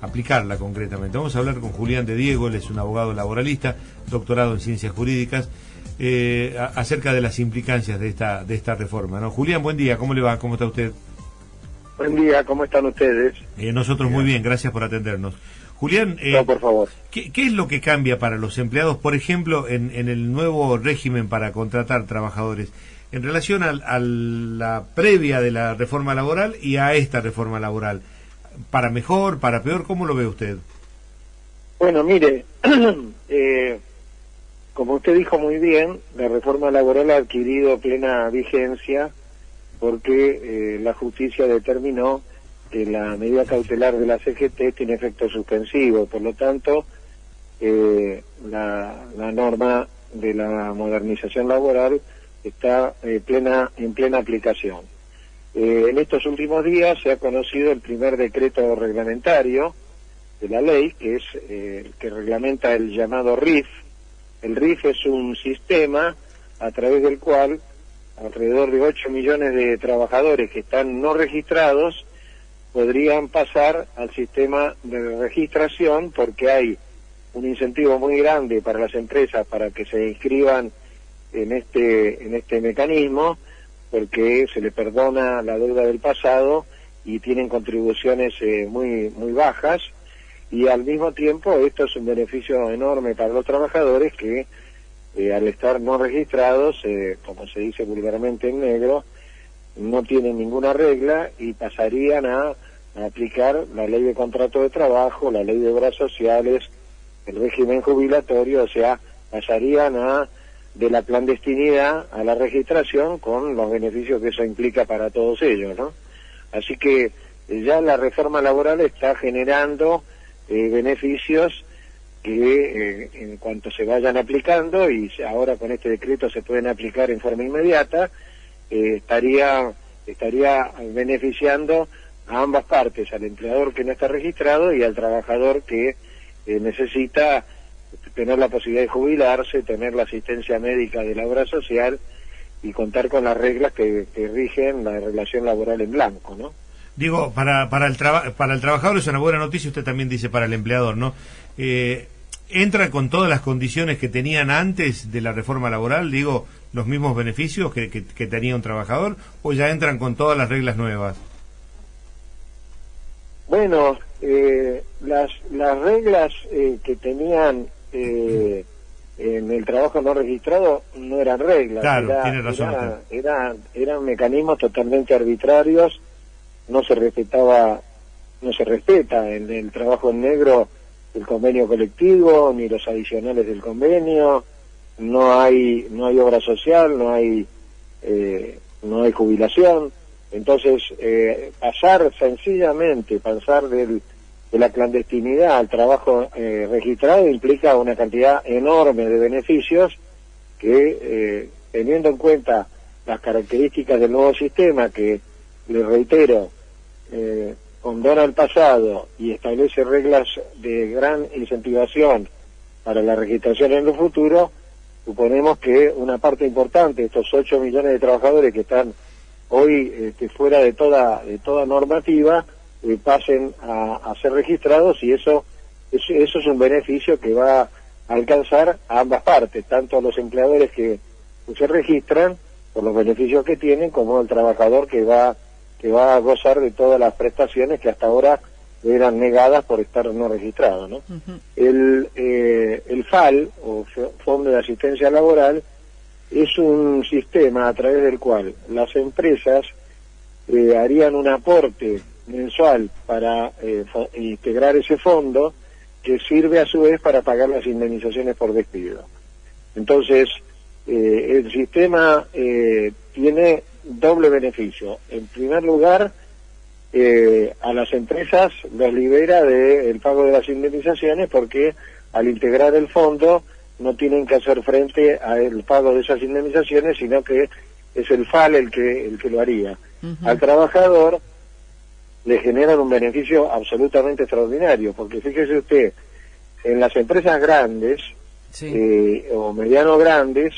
aplicarla concretamente. Vamos a hablar con Julián de Diego, él es un abogado laboralista, doctorado en ciencias jurídicas, acerca de las implicancias de esta reforma, ¿no? Julián, buen día, ¿cómo le va? ¿Cómo está usted? Buen día, ¿cómo están ustedes? Nosotros muy bien, gracias por atendernos. Julián, no, por favor. ¿qué es lo que cambia para los empleados, por ejemplo, en el nuevo régimen para contratar trabajadores, en relación a la previa de la reforma laboral y a esta reforma laboral? ¿Para mejor, para peor? ¿Cómo lo ve usted? Bueno, mire, como usted dijo muy bien, la reforma laboral ha adquirido plena vigencia porque la justicia determinó que la medida cautelar de la CGT tiene efecto suspensivo, por lo tanto, la norma de la modernización laboral está en plena aplicación. En estos últimos días se ha conocido el primer decreto reglamentario de la ley, que es el que reglamenta el llamado RIF. El RIF es un sistema a través del cual alrededor de 8 millones de trabajadores que están no registrados podrían pasar al sistema de registración, porque hay un incentivo muy grande para las empresas para que se inscriban en este mecanismo, porque se le perdona la deuda del pasado y tienen contribuciones muy bajas, y al mismo tiempo esto es un beneficio enorme para los trabajadores que al estar no registrados, como se dice vulgarmente en negro, no tienen ninguna regla y pasarían a aplicar la ley de contrato de trabajo, la ley de obras sociales, el régimen jubilatorio, o sea, pasarían de la clandestinidad a la registración con los beneficios que eso implica para todos ellos, ¿no? Así que ya la reforma laboral está generando beneficios que en cuanto se vayan aplicando, y ahora con este decreto se pueden aplicar en forma inmediata, estaría beneficiando a ambas partes, al empleador que no está registrado y al trabajador que necesita tener la posibilidad de jubilarse, tener la asistencia médica de la obra social y contar con las reglas que rigen la relación laboral en blanco, ¿no? Digo, para el trabajador es una buena noticia, usted también dice para el empleador, ¿no? ¿Entra con todas las condiciones que tenían antes de la reforma laboral, digo, los mismos beneficios que tenía un trabajador, o ya entran con todas las reglas nuevas? Bueno, las reglas que tenían en el trabajo no registrado no eran reglas. Claro, tiene razón. Eran mecanismos totalmente arbitrarios. No se respeta en el trabajo en negro el convenio colectivo ni los adicionales del convenio. No hay obra social, no hay jubilación. Entonces pasar de la clandestinidad al trabajo registrado implica una cantidad enorme de beneficios que, teniendo en cuenta las características del nuevo sistema, que, le reitero, condona el pasado y establece reglas de gran incentivación para la registración en el futuro, suponemos que una parte importante de estos 8 millones de trabajadores que están hoy fuera de toda normativa, pasen a ser registrados, y eso es un beneficio que va a alcanzar a ambas partes, tanto a los empleadores que se registran por los beneficios que tienen, como al trabajador que va a gozar de todas las prestaciones que hasta ahora eran negadas por estar no registrado, ¿no? Uh-huh. El FAL, o Fondo de Asistencia Laboral, es un sistema a través del cual las empresas harían un aporte mensual para integrar ese fondo, que sirve a su vez para pagar las indemnizaciones por despido. Entonces, el sistema tiene doble beneficio. En primer lugar, a las empresas los libera del pago de las indemnizaciones, porque al integrar el fondo no tienen que hacer frente al pago de esas indemnizaciones, sino que es el FAL el que lo haría. Uh-huh. Al trabajador le generan un beneficio absolutamente extraordinario, porque fíjese usted, en las empresas grandes, sí, o mediano grandes,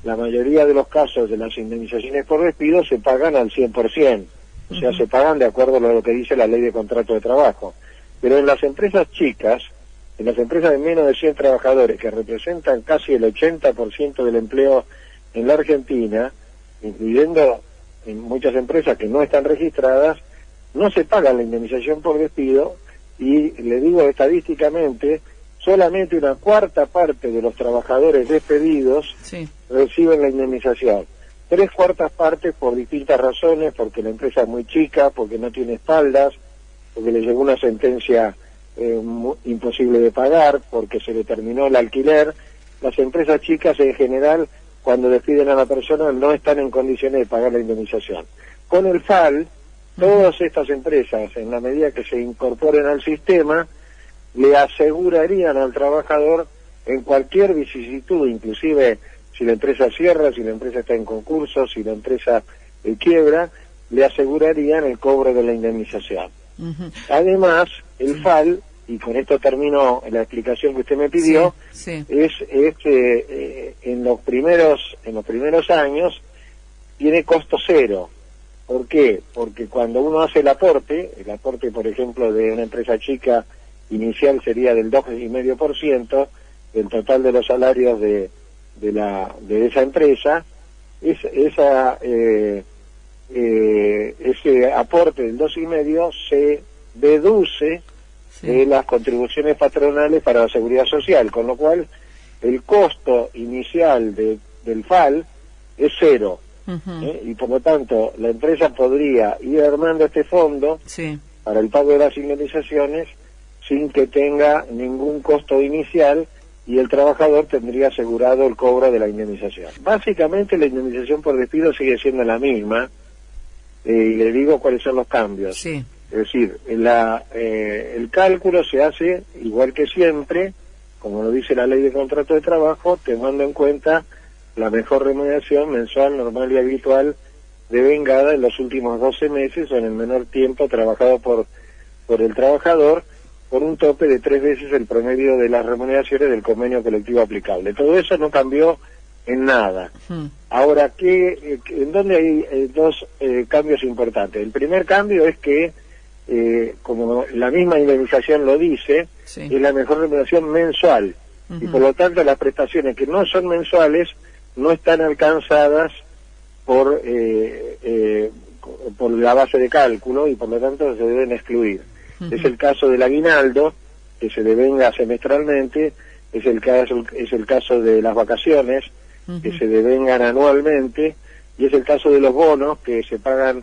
la mayoría de los casos de las indemnizaciones por despido se pagan al 100%, o sea, se pagan de acuerdo a lo que dice la ley de contrato de trabajo. Pero en las empresas chicas, en las empresas de menos de 100 trabajadores, que representan casi el 80% del empleo en la Argentina, incluyendo en muchas empresas que no están registradas, no se paga la indemnización por despido, y le digo estadísticamente, solamente una cuarta parte de los trabajadores despedidos reciben la indemnización. 3/4 partes por distintas razones, porque la empresa es muy chica, porque no tiene espaldas, porque le llegó una sentencia imposible de pagar, porque se le terminó el alquiler. Las empresas chicas en general, cuando despiden a la persona, no están en condiciones de pagar la indemnización. Con el FAL, todas estas empresas, en la medida que se incorporen al sistema, le asegurarían al trabajador en cualquier vicisitud, inclusive si la empresa cierra, si la empresa está en concurso, si la empresa quiebra, le asegurarían el cobro de la indemnización. Además, el FAL, y con esto termino la explicación que usted me pidió, es en los primeros años tiene costo cero. ¿Por qué? Porque cuando uno hace el aporte, por ejemplo, de una empresa chica inicial sería del 2,5% del total de los salarios de esa empresa, ese aporte del 2,5% se deduce de las contribuciones patronales para la seguridad social, con lo cual el costo inicial del FAL es cero. Y por lo tanto la empresa podría ir armando este fondo para el pago de las indemnizaciones sin que tenga ningún costo inicial, y el trabajador tendría asegurado el cobro de la indemnización. Básicamente la indemnización por despido sigue siendo la misma, y le digo cuáles son los cambios. Es decir, el cálculo se hace igual que siempre, como lo dice la ley de contrato de trabajo, tomando en cuenta la mejor remuneración mensual, normal y habitual devengada en los últimos 12 meses o en el menor tiempo trabajado por el trabajador, por un tope de 3 veces el promedio de las remuneraciones del convenio colectivo aplicable. Todo eso no cambió en nada. Ahora, ¿en dónde hay dos cambios importantes? El primer cambio es que, como la misma indemnización lo dice, es la mejor remuneración mensual, y por lo tanto las prestaciones que no son mensuales no están alcanzadas por la base de cálculo, y por lo tanto se deben excluir. Es el caso del aguinaldo, que se devenga semestralmente, es el caso de las vacaciones, que se devengan anualmente, y es el caso de los bonos, que se pagan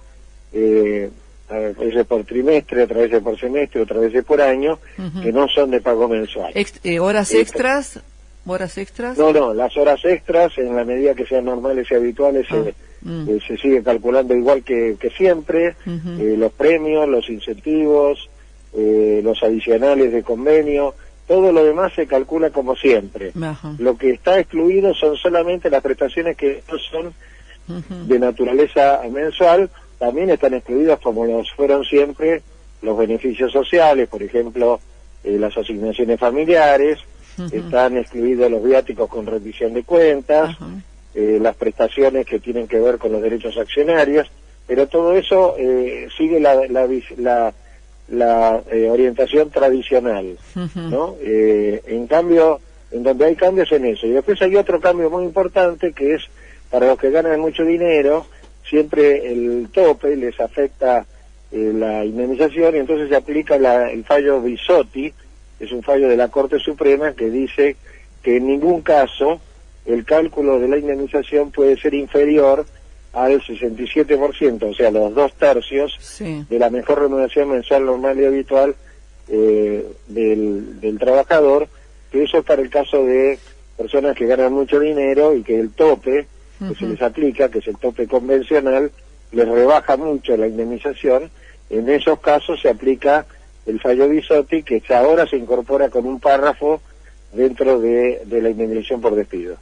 a veces por trimestre, otra vez por semestre, otra vez por año, que no son de pago mensual. ¿Horas extras? ¿Horas extras? No, las horas extras, en la medida que sean normales y habituales, se sigue calculando igual que siempre. Los premios, los incentivos, los adicionales de convenio, todo lo demás se calcula como siempre. Lo que está excluido son solamente las prestaciones que no son de naturaleza mensual. También están excluidos, como los fueron siempre, los beneficios sociales, por ejemplo, las asignaciones familiares, están excluidos los viáticos con rendición de cuentas, las prestaciones que tienen que ver con los derechos accionarios, pero todo eso sigue la orientación tradicional, ¿no? En cambio, en donde hay cambios en eso. Y después hay otro cambio muy importante, que es para los que ganan mucho dinero, siempre el tope les afecta la indemnización, y entonces se aplica el fallo Bisotti, es un fallo de la Corte Suprema que dice que en ningún caso el cálculo de la indemnización puede ser inferior al 67%, o sea, los 2/3 de la mejor remuneración mensual normal y habitual del trabajador, que eso es para el caso de personas que ganan mucho dinero y que el tope que se les aplica, que es el tope convencional, les rebaja mucho la indemnización. En esos casos se aplica el fallo Bisotti, que ahora se incorpora con un párrafo dentro de la indemnización por despido.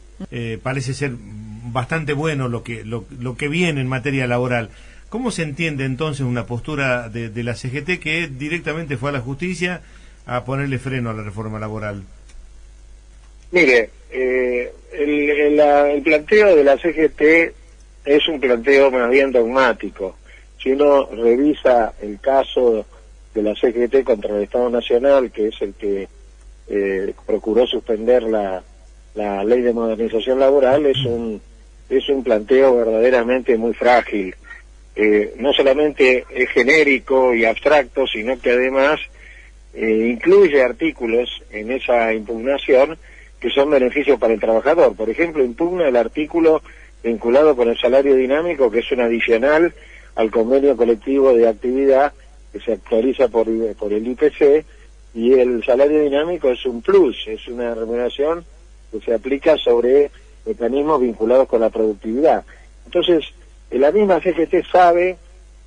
Parece ser bastante bueno lo que viene en materia laboral. ¿Cómo se entiende entonces una postura de la CGT que directamente fue a la justicia a ponerle freno a la reforma laboral? Mire, el planteo de la CGT es un planteo más bien dogmático. Si uno revisa el caso la CGT contra el Estado Nacional, que es el que procuró suspender la ley de modernización laboral, es un planteo verdaderamente muy frágil. No solamente es genérico y abstracto, sino que además incluye artículos en esa impugnación que son beneficios para el trabajador. Por ejemplo, impugna el artículo vinculado con el salario dinámico, que es un adicional al convenio colectivo de actividad que se actualiza por el IPC, y el salario dinámico es un plus, es una remuneración que se aplica sobre mecanismos vinculados con la productividad. Entonces, la misma CGT sabe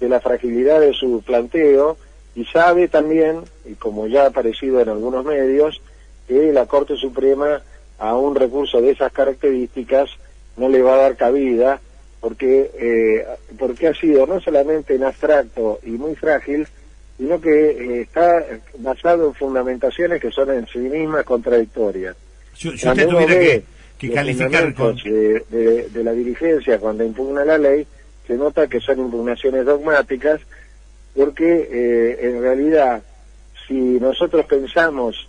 de la fragilidad de su planteo y sabe también, y como ya ha aparecido en algunos medios, que la Corte Suprema a un recurso de esas características no le va a dar cabida, porque ha sido no solamente en abstracto y muy frágil, sino que está basado en fundamentaciones que son en sí mismas contradictorias. Si usted tuviera que calificar de la dirigencia cuando impugna la ley, se nota que son impugnaciones dogmáticas, porque en realidad, si nosotros pensamos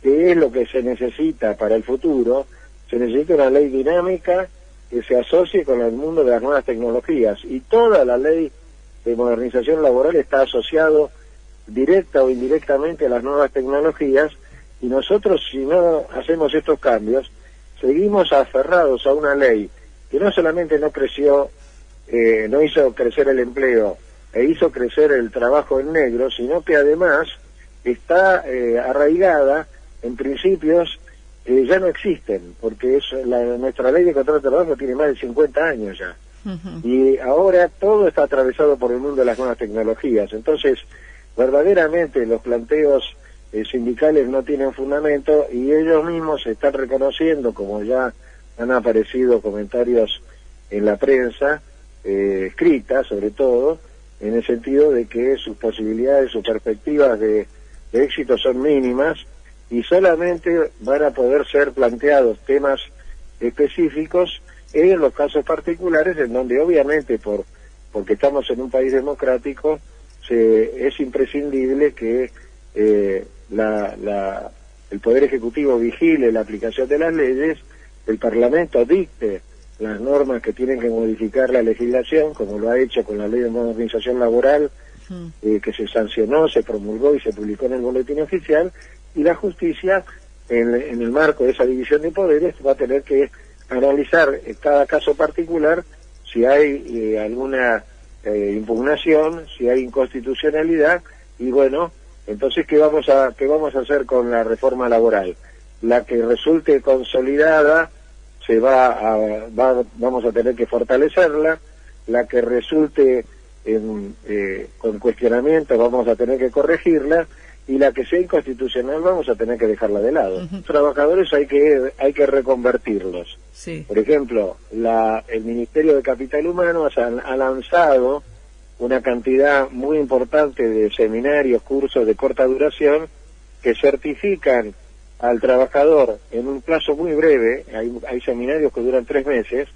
qué es lo que se necesita para el futuro, se necesita una ley dinámica que se asocie con el mundo de las nuevas tecnologías, y toda la ley de modernización laboral está asociado directa o indirectamente a las nuevas tecnologías, y nosotros, si no hacemos estos cambios, seguimos aferrados a una ley que no solamente no creció, no hizo crecer el empleo e hizo crecer el trabajo en negro, sino que además está arraigada en principios que ya no existen, porque nuestra ley de contrato de trabajo tiene más de 50 años ya. Y ahora todo está atravesado por el mundo de las nuevas tecnologías. Entonces, verdaderamente los planteos sindicales no tienen fundamento, y ellos mismos se están reconociendo, como ya han aparecido comentarios en la prensa, escrita sobre todo, en el sentido de que sus posibilidades, sus perspectivas de éxito son mínimas, y solamente van a poder ser planteados temas específicos en los casos particulares, en donde obviamente porque estamos en un país democrático, es imprescindible que el Poder Ejecutivo vigile la aplicación de las leyes, el Parlamento dicte las normas que tienen que modificar la legislación, como lo ha hecho con la Ley de Modernización Laboral, que se sancionó, se promulgó y se publicó en el Boletín Oficial, y la justicia, en el marco de esa división de poderes, va a tener que analizar en cada caso particular si hay alguna impugnación, si hay inconstitucionalidad, y bueno, entonces ¿qué vamos a hacer con la reforma laboral? La que resulte consolidada vamos a tener que fortalecerla, la que resulte con cuestionamiento vamos a tener que corregirla, y la que sea inconstitucional vamos a tener que dejarla de lado. Los trabajadores hay que reconvertirlos. Sí. Por ejemplo, el Ministerio de Capital Humano ha lanzado una cantidad muy importante de seminarios, cursos de corta duración, que certifican al trabajador en un plazo muy breve. Hay seminarios que duran 3 meses,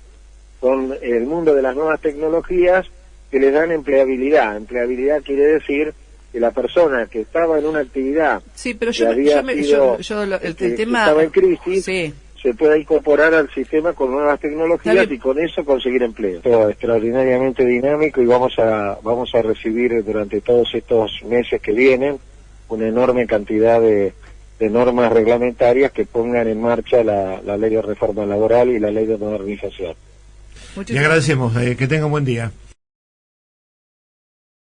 con el mundo de las nuevas tecnologías, que les dan empleabilidad. Empleabilidad quiere decir que la persona que estaba en una actividad, sí, pero el tema estaba en crisis, sí, se pueda incorporar al sistema con nuevas tecnologías y con eso conseguir empleo. Todo extraordinariamente dinámico, y vamos a recibir durante todos estos meses que vienen una enorme cantidad de normas reglamentarias que pongan en marcha la ley de reforma laboral y la ley de modernización. Le agradecemos, que tenga un buen día.